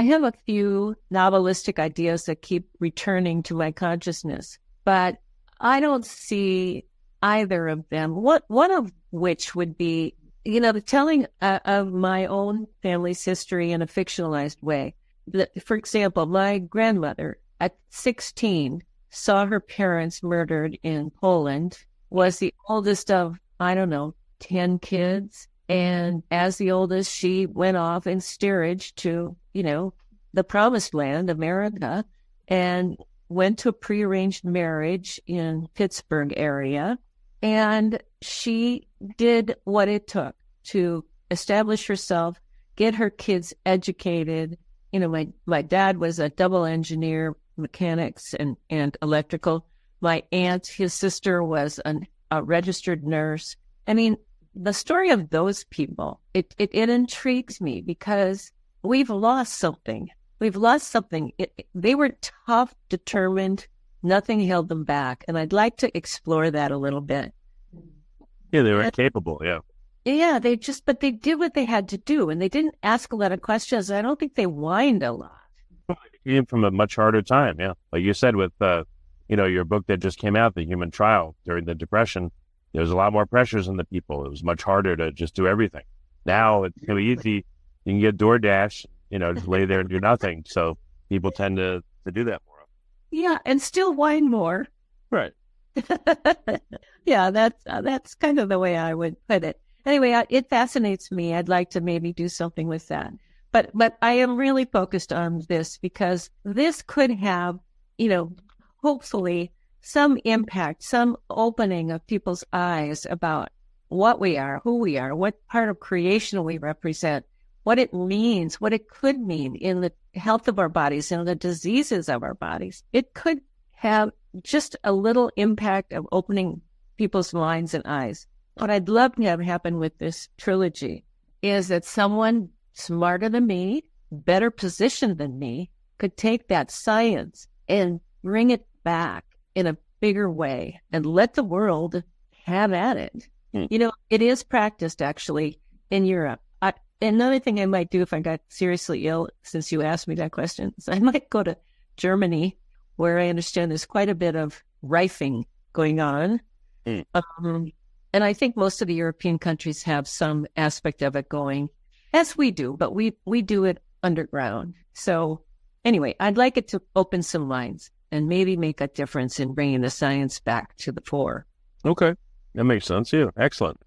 I have a few novelistic ideas that keep returning to my consciousness, but I don't see either of them. One of which would be, the telling of my own family's history in a fictionalized way. For example, my grandmother at 16 saw her parents murdered in Poland, was the oldest of, 10 kids. And as the oldest, she went off in steerage to, the promised land, America, and went to a prearranged marriage in Pittsburgh area. And she did what it took to establish herself, get her kids educated. My dad was a double engineer, mechanics and electrical. My aunt, his sister, was a registered nurse. I mean, the story of those people, it intrigues me because we've lost something. We've lost something. They were tough, determined. Nothing held them back. And I'd like to explore that a little bit. Yeah, they were capable, yeah. Yeah, but they did what they had to do. And they didn't ask a lot of questions. I don't think they whined a lot. It came from a much harder time, yeah. Like you said with, your book that just came out, The Human Trial, during the Depression, there was a lot more pressures on the people. It was much harder to just do everything. Now it's really easy. You can get DoorDash, just lay there and do nothing. So people tend to do that more. Yeah, and still whine more. Right. Yeah, that's kind of the way I would put it. Anyway, it fascinates me. I'd like to maybe do something with that. But I am really focused on this because this could have, hopefully some impact, some opening of people's eyes about what we are, who we are, what part of creation we represent, what it means, what it could mean in the health of our bodies and the diseases of our bodies. It could have just a little impact of opening people's minds and eyes. What I'd love to have happen with this trilogy is that someone smarter than me, better positioned than me, could take that science and bring it back in a bigger way and let the world have at it. It is practiced actually in Europe. Another thing I might do if I got seriously ill, since you asked me that question, is I might go to Germany, where I understand there's quite a bit of rifing going on. And I think most of the European countries have some aspect of it going, as we do, but we do it underground. So anyway, I'd like it to open some minds and maybe make a difference in bringing the science back to the fore. Okay. That makes sense. Yeah. Excellent.